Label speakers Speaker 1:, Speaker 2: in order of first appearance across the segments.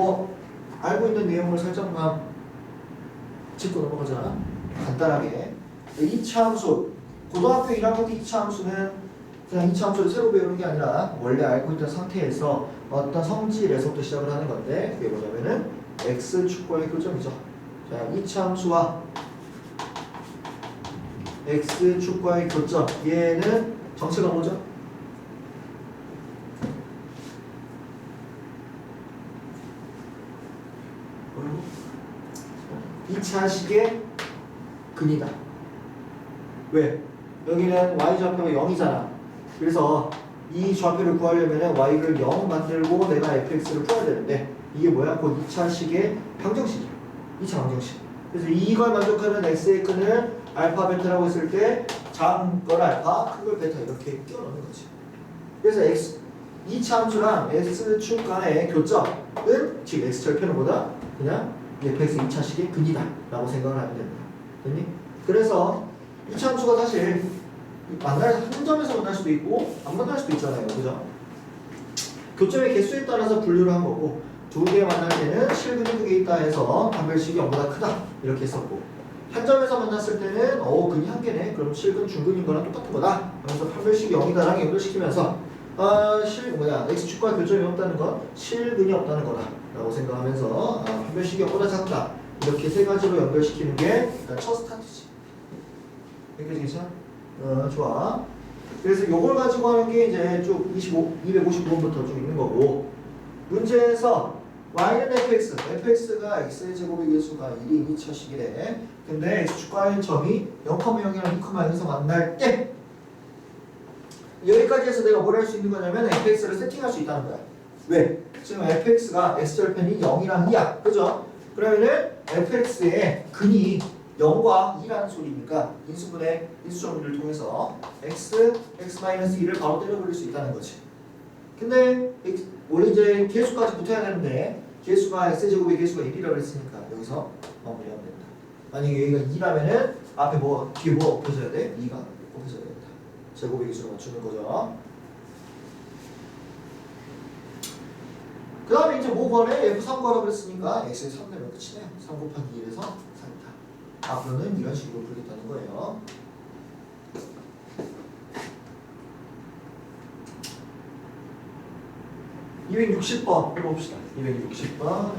Speaker 1: 뭐 알고 있는 내용을 살짝만 짚고 넘어가자. 간단하게 2차 함수 고등학교 1학년 때 2차 함수는 그냥 2차 함수를 새로 배우는 게 아니라 원래 알고 있던 상태에서 어떤 성질에서부터 시작을 하는 건데 그게 뭐냐면은 x축과의 교점이죠. 자, 2차 함수와 x축과의 교점 얘는 정체가 뭐죠? 2차식의 근이다. 왜? 여기는 y좌표가 0이잖아. 그래서 이 좌표를 구하려면 y를 0 만들고 내가 fx를 풀어야 되는데 이게 뭐야? 곧 2차식의 방정식이야. 2차 방정식. 그래서 이걸 만족하는 x의 근을 알파 베타라고 했을 때 작은 걸 알파, 큰 걸 베타 이렇게 끼워넣는 거지. 그래서 x 2차 함수랑 x축 간의 교점은 즉 x절편은 뭐다? 그냥 fx 2차식의 근이다 라고 생각을 하면 됩니다. 됐니? 그래서 2차 함수가 사실 한 점에서 만날 수도 있고 안 만날 수도 있잖아요. 그죠? 교점의 개수에 따라서 분류를 한 거고 두 개 만날 때는 실근이 두 개 있다 해서 판별식이 0보다 크다 이렇게 했었고 한 점에서 만났을 때는 근이 한 개네 그럼 실근 중근인 거랑 똑같은 거다 그래서 판별식이 0이다랑 연결시키면서 x축과 교점이 없다는 건 실근이 없다는 거다 라고 생각하면서 판별식이 0보다 작다 이렇게 세 가지로 연결시키는 게 일단 첫 스타트지. 여기까지 괜찮아? 좋아. 그래서 요걸 가지고 하는 게 이제 쭉 259번부터 쭉 있는 거고 문제에서 y는 fx가 x의 제곱의 개수가 1이 2차식이래. 근데 x축과의 점이 0,0이랑 2,1에서 만날 때 여기까지 해서 내가 뭘 할 수 있는 거냐면 fx를 세팅할 수 있다는 거야. 왜? 지금 fx가 x절편이 0이랑 2야. 그죠? 그러면은 fx의 근이 0과 2라는 소리니까 인수분해 인수정리를 통해서 x-2를 바로 때려버릴 수 있다는 거지. 근데 원래 이제 개수까지 붙어야 되는데 개수가 x제곱의 개수가 1이라고 했으니까 여기서 마무리하면 된다. 만약에 여기가 2라면은 앞에 뒤에 뭐 곱해져야 돼? 2가 곱해져야 된다. 제곱의 개수로 맞추는 거죠. 그 다음에 이제 뭐 구하래? f3 구하라고 그랬으니까 x에 3 내면 끝이네. 3 곱하기 1에서 3이다. 앞으로는 이런 식으로 풀겠다는 거예요. (260번) 해봅시다. 260번.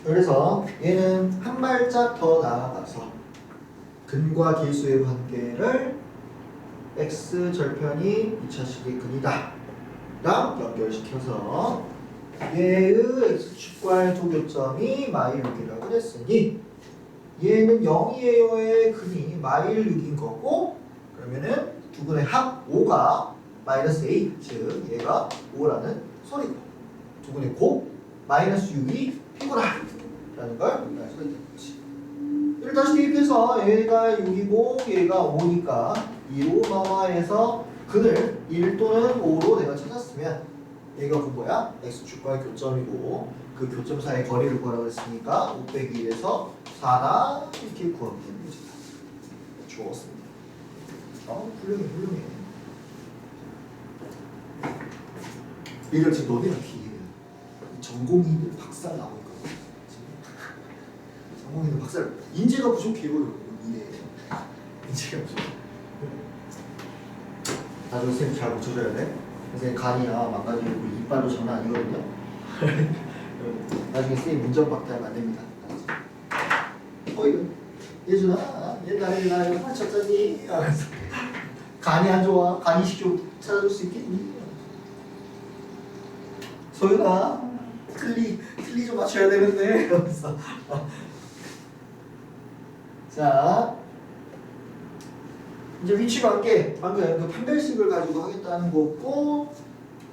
Speaker 1: 그래서 얘는 한 발짝 더 나아가서 근과 계수의 관계를 x절편이 2차식의 근이다 랑 연결시켜서 얘의 x축과의 도교점이 -6이라고 했으니 얘는 0이에요의 근이 -6인 거고 그러면은 두근의 합 5가 -a 즉 얘가 5라는 소리고 두근의 곱 -6이 피구다 라는 걸 알 수가 있는 거지. 이를 다시 대입해서 얘가 6이고 얘가 5니까 2로 마마에서 근을 1 또는 5로 내가 찾았으면 얘가 그 뭐야? x축과의 교점이고 그 교점 사이의 거리를 구하라고 했으니까 5 빼기 1에서 4다 이렇게 구하면 되는 거지. 좋았습니다. 훌륭해. 이걸 지금 너네가 기회야. 전공의들 박살 나고 있거든. 전공의들 박살. 인재가 부족해요. 인재가 부족해. 나중에 선생님 잘 고쳐줘야 돼. 선생님 간이나 망가지고 이빨도 장난 아니거든요. 나중에 선생님 문전박대하면 안 됩니다. 이거 예준아 옛날에 나 이거 다쳤더니 간이 안 좋아. 간 이식 좀 찾아줄 수 있겠니? 소연아 틀리 좀 맞춰야 되는데 이러면서 자 이제 위치 관계 방금 그 판별식을 가지고 하겠다는 거고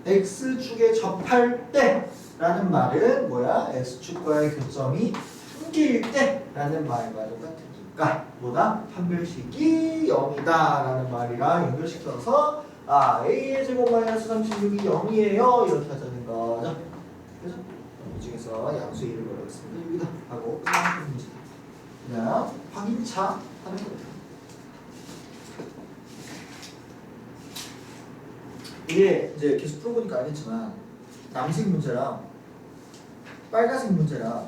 Speaker 1: x축에 접할 때라는 말은 뭐야? x축과의 교점이 흉기일 때라는 말과 똑같으니까 뭐다? 판별식이 0이다 라는 말이랑 연결시켜서 a의 제곱 마이너스 36이 0이에요 이렇게 하자는 거죠. 그래서 이 중에서 양수 1을 걸었습니다. 여기다 하고 끝나는 문제. 그냥 확인차 하는 거예요. 이게 이제 계속 풀어보니까 알겠지만 남색 문제랑 빨간색 문제랑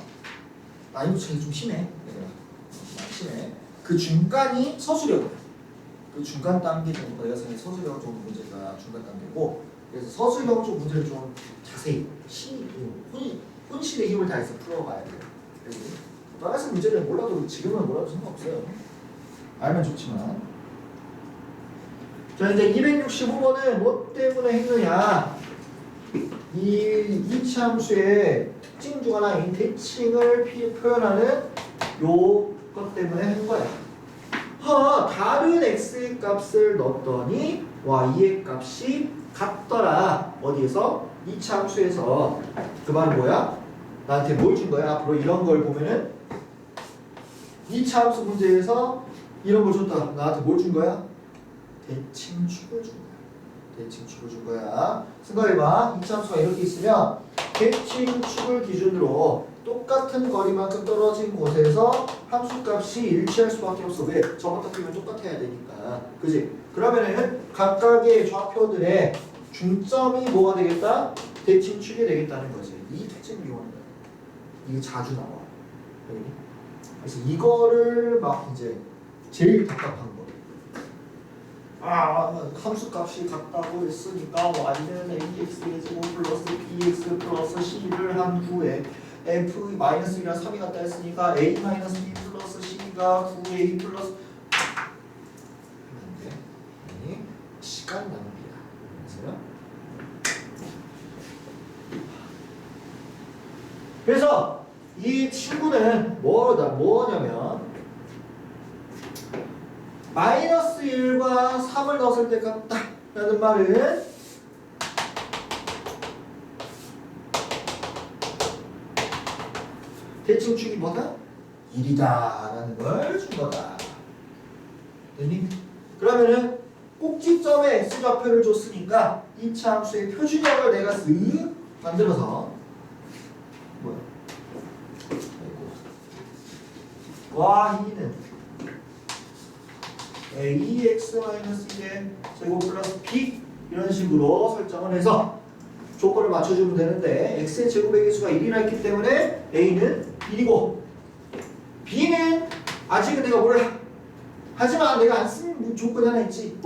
Speaker 1: 난이도 차이 좀 심해. 많이 심해. 그 중간이 서술형이야. 그 중간 단계 정도 내가 생각해 서술형 정도 문제가 중간 단계고 그래서 서술형 쪽 문제를 좀 자세히 혼신의 힘을 다해서 풀어봐야 돼요. 그래서 빨간색 문제는 몰라도 지금은 몰라도 상관없어요. 알면 좋지만. 자 이제 265번은 뭐 때문에 했느냐 이 이차함수의 특징 중 하나인 대칭을 표현하는 요것 때문에 한 거야. 다른 x의 값을 넣었더니 y의 값이 같더라. 어디에서? 이차함수에서. 그 말은 뭐야? 나한테 뭘 준 거야? 앞으로 이런 걸 보면은 이차함수 문제에서 이런 걸 줬다. 나한테 뭘 준 거야? 대칭축을 준 거야. 대칭축을 준 거야. 생각해봐. 이차함수가 이렇게 있으면 대칭축을 기준으로 똑같은 거리만큼 떨어진 곳에서 함수값이 일치할 수밖에 없어. 왜? 저것도 끼면 똑같아야 되니까. 그지? 그러면은 각각의 좌표들의 중점이 뭐가 되겠다? 대칭축이 되겠다는 거지. 이 특징을 이용하는 거야. 이게 자주 나와. 그래서 이거를 막 이제 제일 답답한 거. 함수값이 같다고 했으니까 y는 ax의 제곱 플러스 bx 플러스 c를 한 후에 f 마이너스 1이랑 3이 같다 했으니까 a 마이너스 b 플러스 c가 9a 플러스 아니 시간 낭비야. 그래서 이 친구는 뭐냐면 마이너스 1과 3을 넣었을 때 같다 라는 말은 대칭축이 뭐다? 1이다 라는 걸 준 거다. 됐니? 그러면은 꼭지점에 x좌표를 줬으니까 이차 함수의 표준형을 내가 쓱 만들어서 뭐야? y는 ax-1의 제곱 플러스 b 이런 식으로 설정을 해서 조건을 맞춰주면 되는데 x의 제곱의 개수가 1이나 있기 때문에 a는 1이고 b는 아직은 내가 몰라. 하지만 내가 안 쓴 조건이 하나 있지.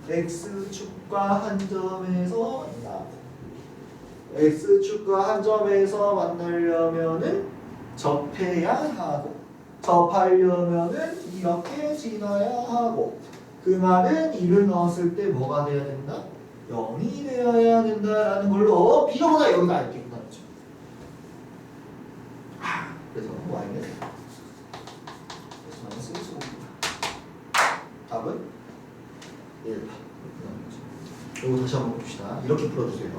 Speaker 1: x축과 한 점에서 x축과 한 점에서 만나려면은 접해야 하고 접하려면은 이렇게 지나야 하고 그 말은 1을 넣었을 때 뭐가 돼야 된다? 0이 되어야 된다라는 걸로 비교보다 여기가 알게 끝나죠. 그래서 y는 마이너스 1입니다. 답은 1. 이거 다시 한번 봅시다. 이렇게 풀어주세요.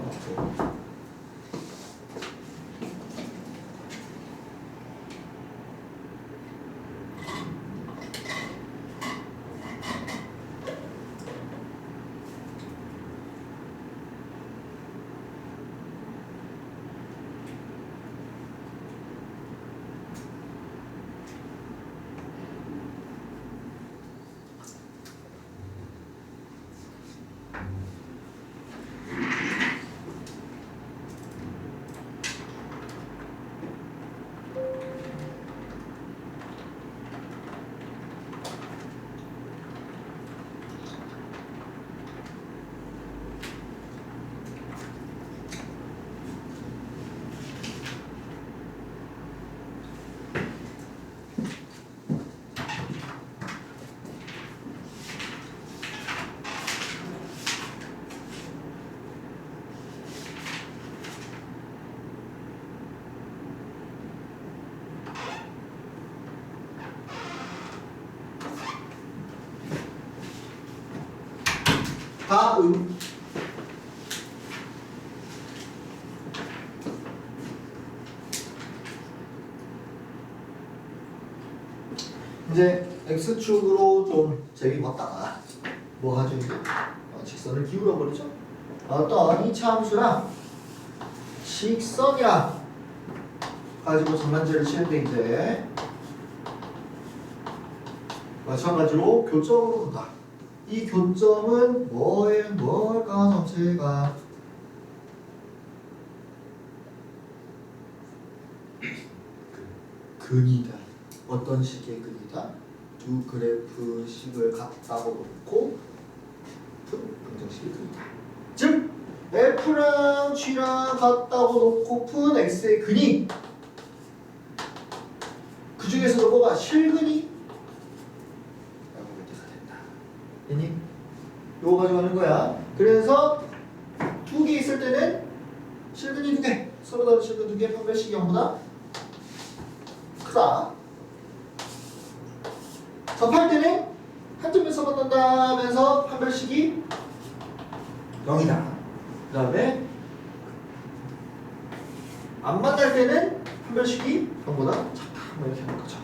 Speaker 1: 다음 이제 x축으로 좀 재미봤다가 뭐 하죠 이제 직선을 기울여 버리죠. 어떤 이차 함수랑 직선이랑 가지고 전환제를 치는데 이제 마찬가지로 교점으로 간다. 이 교점은 뭘까 전체가 근이다. 어떤 식의 근이다? 두 그래프식을 갖다고 놓고 푼 방정식의 근이다. 즉 F랑 G랑 같다고 놓고 푼 X의 근이 그 중에서도 뭐가 실근이? 라고 볼 때가 된다. 됐니? 요거 가지고 하는 거야. 그래서 두 개 있을 때는 실근이 두 개, 서로 다른 실근 두 개, 판별식이 0보다 크다. 접할 때는 한 점에서 만난다면서 판별식이 0이다. 그 다음에 안 만날 때는 판별식이 0보다 작다. 뭐 이렇게 하는 거죠.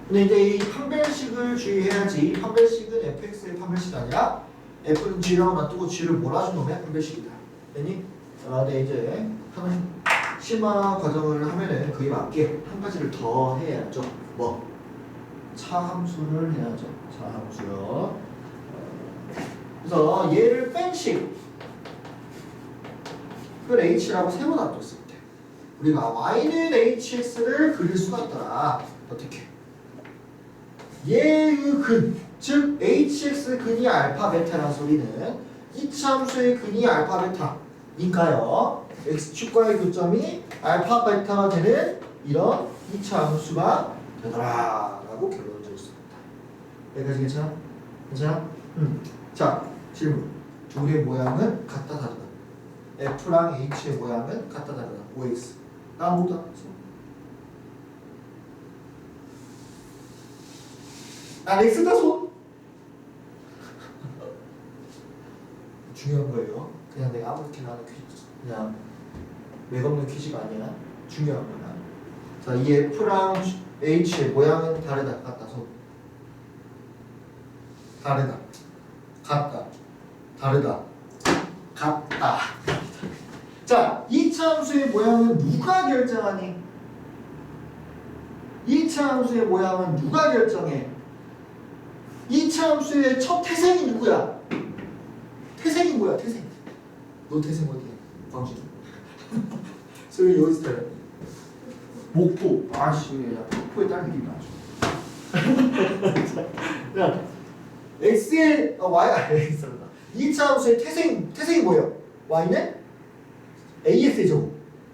Speaker 1: 근데 이제 이 판별식을 주의해야지. 판별식은 fx의 판별식이 아니라 f는 g라고 놔두고 g를 몰아준 놈의 판별식이다. 됐니? 근데 이제 하는 심화 과정을 하면은 그에 맞게 한 가지를 더 해야죠. 뭐? 차함수를 해야죠. 차함수요. 그래서 얘를 뺀 식. 그걸 h라고 세워 놔뒀을 때 우리가 y는 hx를 그릴 수가 있더라. 어떻게? 얘의 근, 즉 hx 근이 알파 베타라는 소리는 이차 함수의 근이 알파 베타니까요. x축과의 교점이 알파 베타가 되는 이런 이차 함수가 되더라 라고 결론을 지을 수 있다. 여기까지 괜찮아? 괜찮아? 자, 질문. 둘의 모양은 같다 다르다. F랑 H의 모양은 같다 다르다. OX. 나 아무것도 안 했어. 난 X다 손. 중요한 거예요. 그냥 내가 아무렇게나 하는 퀴즈. 그냥 맥 없는 퀴즈가 아니야. 중요한 거야. 자, 이 F랑 H의 모양은 다르다. 같다 손. 다르다. 같다. 다르다. 같다. 자, 이차 함수의 모양은 누가 결정하니? 이차 함수의 모양은 누가 결정해? 이차 함수의 첫 태생이 누구야? 태생이 뭐야? 태생. 너 태생 어디야? 광주. 소리 여기서 들어. 목포. 아씨, 야 목포에 딸기리 나죠. 자, x의 y 있습니다. 이차 함수의 태생이 뭐예요? y는 AS의 제곱.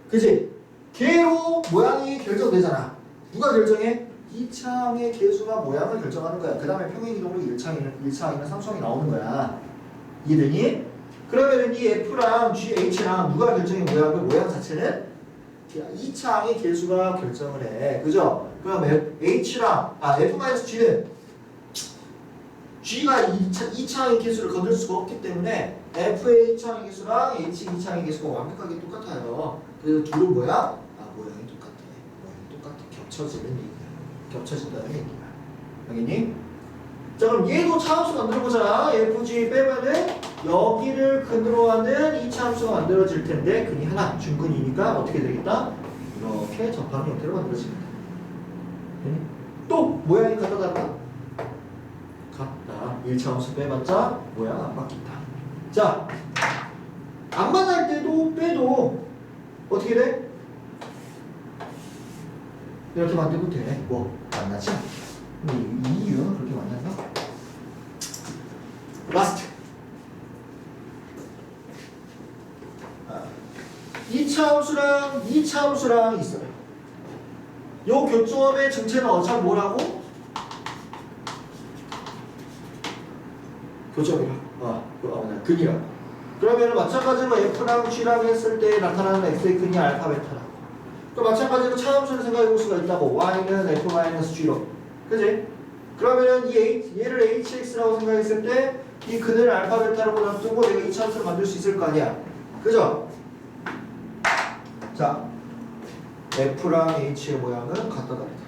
Speaker 1: 그치? 개로 모양이 결정되잖아. 누가 결정해? 2차항의 개수가 모양을 결정하는 거야. 그 다음에 평행이동으로 1차항이나 3차항이 나오는 거야. 이해되니? 그러면 이 F랑 GH랑 누가 결정해 모양을? 모양 자체는 2차항의 개수가 결정을 해. 그죠? 그럼 F-G는 G가 2차항의 개수를 건들 수가 없기 때문에 F의 2차항의 개수랑 H의 2차항의 개수가 완벽하게 똑같아요. 그래서 둘은 뭐야? 모양이 똑같아. 모양이 똑같아. 겹쳐지는 얘기야. 겹쳐진다는 얘기야. 알겠니? 자, 그럼 얘도 차함수 만들어보자. FG 빼면은 여기를 근으로 하는 2차 함수가 만들어질 텐데 근이 하나, 중근이니까 어떻게 되겠다? 이렇게 접하는 형태로 만들어집니다. 또 모양이 같다 다르다? 같다. 1차 함수 빼봤자 모양 안 바뀐다. 자, 안 만날 때도 빼도 어떻게 돼? 이렇게 만들면 돼. 뭐 만나지? 근데 이 이유는 그렇게 만나나? 라스트. 2차 함수랑 2차 함수랑 있어요. 요 교점의 정체는 어차피 뭐라고? 교점이라. 근이라. 그러면 마찬가지로 F랑 G랑 했을 때 나타나는 X의 근이 알파 베타라. 또 마찬가지로 차함수를 생각해 볼 수가 있다고. Y는 F-G로. 그지? 그러면은 얘를 HX라고 생각했을 때 이 그늘 알파 베타라고 놔두고 내가 이 차함수를 만들 수 있을 거 아니야. 그죠? 자, F랑 H의 모양은 같다 다르다.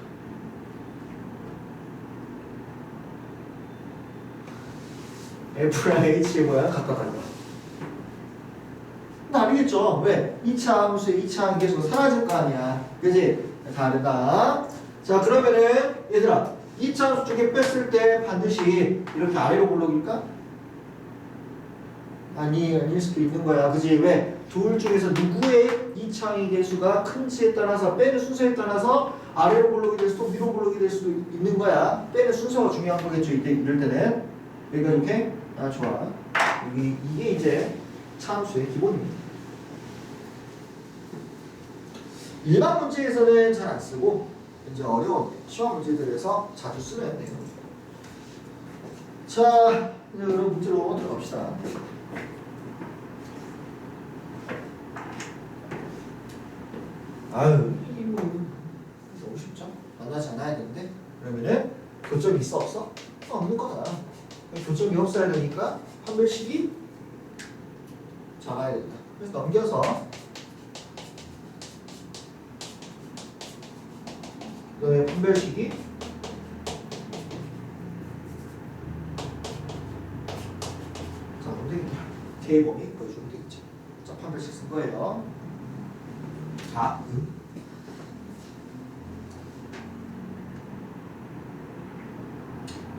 Speaker 1: F랑 H의 모양은 같다 다르다. 다르겠죠? 왜? 2차 함수의 2차 함계수가 사라질 거 아니야. 그지? 다르다. 자, 그러면은 얘들아 2차 함수 쪽에 뺐을 때 반드시 이렇게 아래로 볼록일까? 아닐 수도 있는 거야. 그지? 왜? 둘 중에서 누구의 2차 계수가 큰지에 따라서 빼는 순서에 따라서 아래로 볼록이 될 수도 위로 볼록이 될 수도 있는 거야. 빼는 순서가 중요한 거겠죠. 이럴 때는. 여기까지 오케이? 아, 좋아. 이게 이제 차함수의 기본입니다. 일반 문제에서는 잘 안 쓰고 이제 어려운 시험 문제들에서 자주 쓰는 내용. 자, 이제 그럼 문제로 들어갑시다. 아유, 이게 뭐 너무 쉽죠? 만나지 않아야 되는데 그러면은 교점이 있어 없어? 없는 거다. 교점이 없어야 되니까 판별식이 작아야 된다. 그래서 넘겨서 너의 판별식이 자, 뭔데 대범이 보여주면 되겠지. 자, 판별식 쓴 거예요. 자,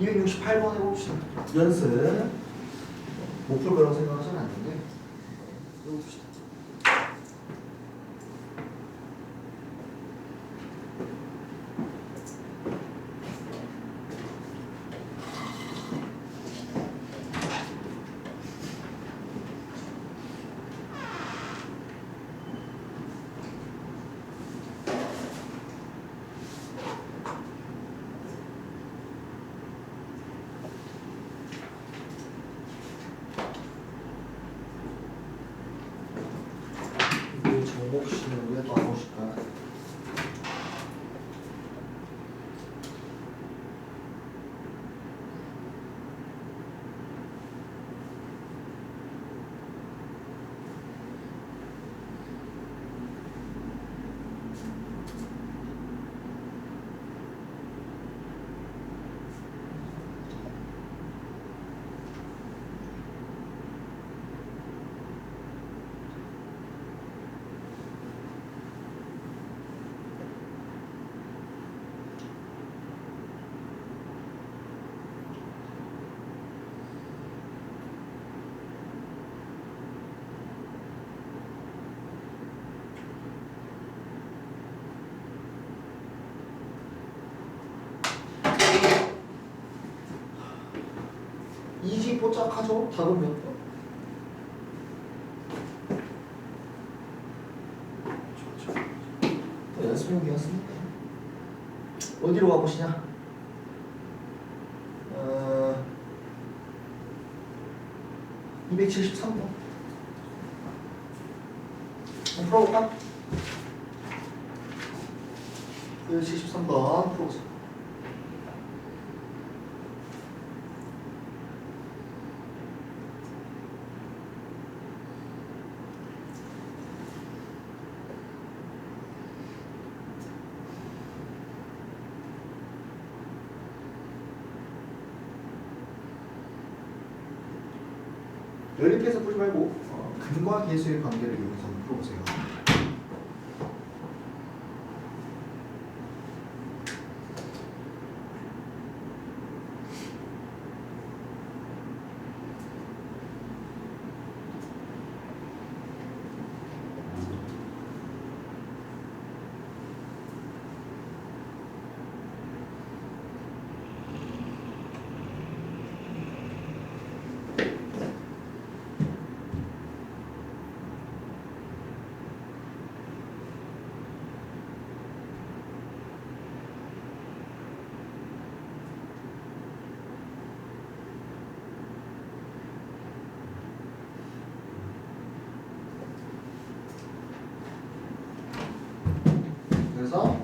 Speaker 1: 268번 해봅시다. 연습. 못 풀 거라고 생각하셔는 안 되는데 해봅시다. 정목 씨는 왜 또 안 오실까? 이지 뽀짝하죠? 답은 몇 번? 좋죠. 연습용이었으니까. 어디로 가보시냐? 273번. 한번 풀어볼까? 273번 풀어보세요. 연립해서 풀지 말고 근과 계수의 관계를 이용해서 한번 풀어보세요. 그래서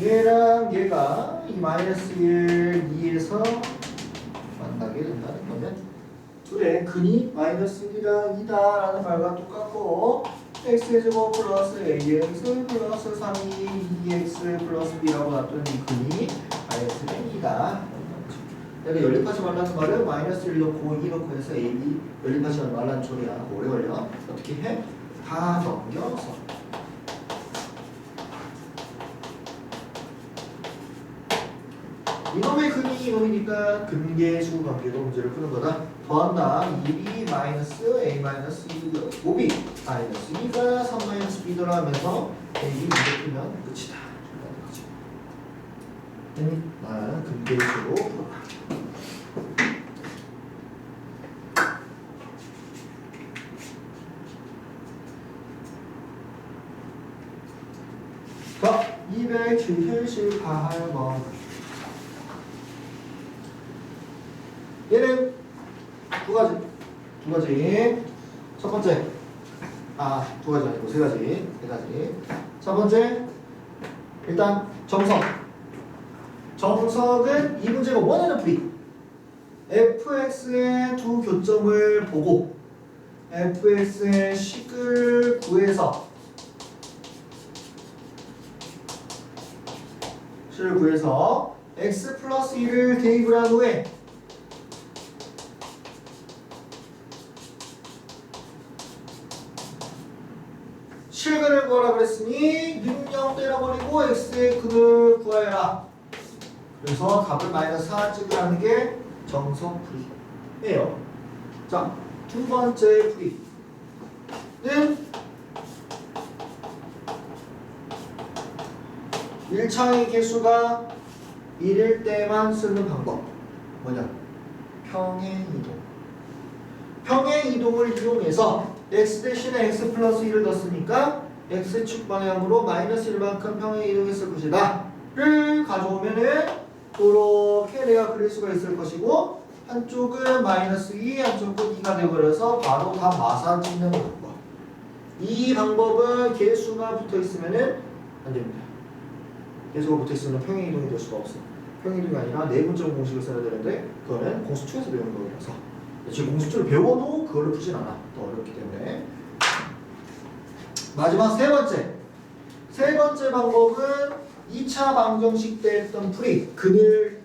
Speaker 1: 얘랑 얘가 이 마이너스 1, 2에서 하게 된다는 거면 그래 근이 마이너스 1이랑 2다라는 말과 똑같고 x제곱 플러스 ax 플러스 3이 2x 플러스 b라고 놨던 이 근이 마이너스 2다. 내가 연립하지 말라는 말은 마이너스 1 넣고 2 넣고 해서 a, b 연립하지 말라는 소리야. 오래 걸려. 어떻게 해? 다 넘겨서 이놈의 근이 이놈이니까 근계수 관계로 문제를 푸는 거다. 더한다 2b 마이너스 a 마이너스 5b 마이너스 2가 3 마이너스 b더라 하면서 a 문제 풀면 끝이다. 나는 근계수로 풀어라. 자, 278번. 얘는 두 가지. 첫 번째, 두 가지 아니고 세 가지. 첫 번째, 일단 정석. 정석은 이 문제가 원하는 풀이. fx의 두 교점을 보고 fx의 식을 구해서 x 플러스 1을 대입을 한 후에 실근을 구하라 그랬으니 능력 때려버리고 x의 근을 구하여라. 그래서 답을 마이너스 4 찍으라는 게 정석 풀이에요. 자, 두 번째 풀이는 1차의 개수가 1일 때만 쓰는 방법. 뭐냐? 평행이동. 평행이동을 이용해서 x 대신에 x 플러스 1을 넣었으니까 x축 방향으로 마이너스 1만큼 평행이동했을 것이다 를 가져오면은 이렇게 내가 그릴 수가 있을 것이고 한쪽은 마이너스 2, 한쪽은 2가 되어버려서 바로 다 마사 찍는 방법. 이 방법은 개수가 붙어있으면은 안 됩니다. 개수가 붙어있으면 평행이동이 될 수가 없어. 평행이동이 아니라 내분적 공식을 써야 되는데 그거는 공수2에서 배우는 거라서 지금 공수2를 배워도 그걸로 푸진 않아. 더 어렵기 때문에. 마지막 세 번째 방법은 2차 방정식 때 했던 풀이 근을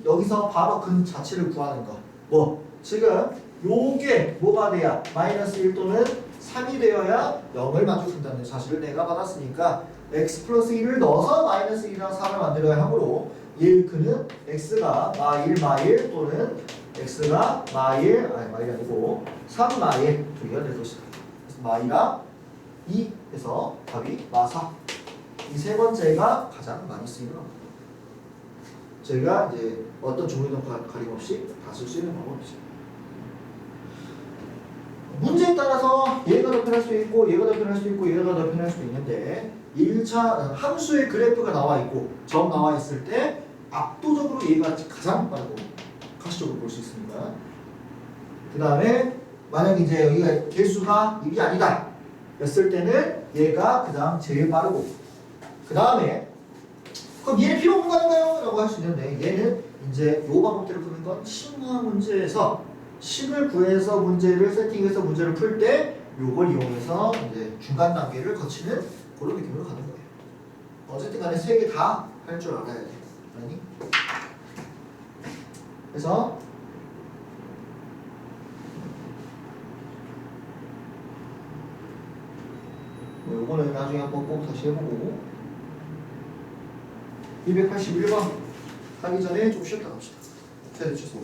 Speaker 1: 여기서 바로 근 자체를 구하는 거. 뭐 지금 요게 뭐가 돼야 마이너스 1 또는 3이 되어야 0을 만족한다는 사실을 내가 받았으니까 x 플러스 1을 넣어서 마이너스 1이랑 3을 만들어야 하므로 얘 근은 x가 마일 또는 x가 마일이 아니고 3마일 두 개가 될 것이다. 그래서 마이가 2 해서 답이 마4. 이 세 번째가 가장 많이 쓰이는 겁니다. 저희가 이제 어떤 종류든 가림 없이 다 쓸 수 있는 방법이죠. 문제에 따라서 얘가 더 편할 수도 있고 얘가 더 편할 수도 있고 얘가 더 편할 수도 있는데 1차 함수의 그래프가 나와 있고 점 나와 있을 때 압도적으로 얘가 가장 빠르고 가시적으로 볼 수 있습니다. 그 다음에 만약 이제 여기가 개수가 1이 아니다 였을 때는 얘가 그다음 제일 빠르고 그 다음에 그럼 얘는 필요 없는 거 아닌가요? 라고 할 수 있는데 얘는 이제 요 방법대로 푸는 건 심화 문제에서 식을 구해서 문제를 세팅해서 문제를 풀 때 요걸 이용해서 이제 중간 단계를 거치는 그런 느낌으로 가는 거예요. 어쨌든 간에 세 개 다 할 줄 알아야 돼. 아니? 그래서 요거는 나중에 한번 꼭 다시 해보고 281번 하기 전에 좀 쉬었다 갑시다. 세대 취소.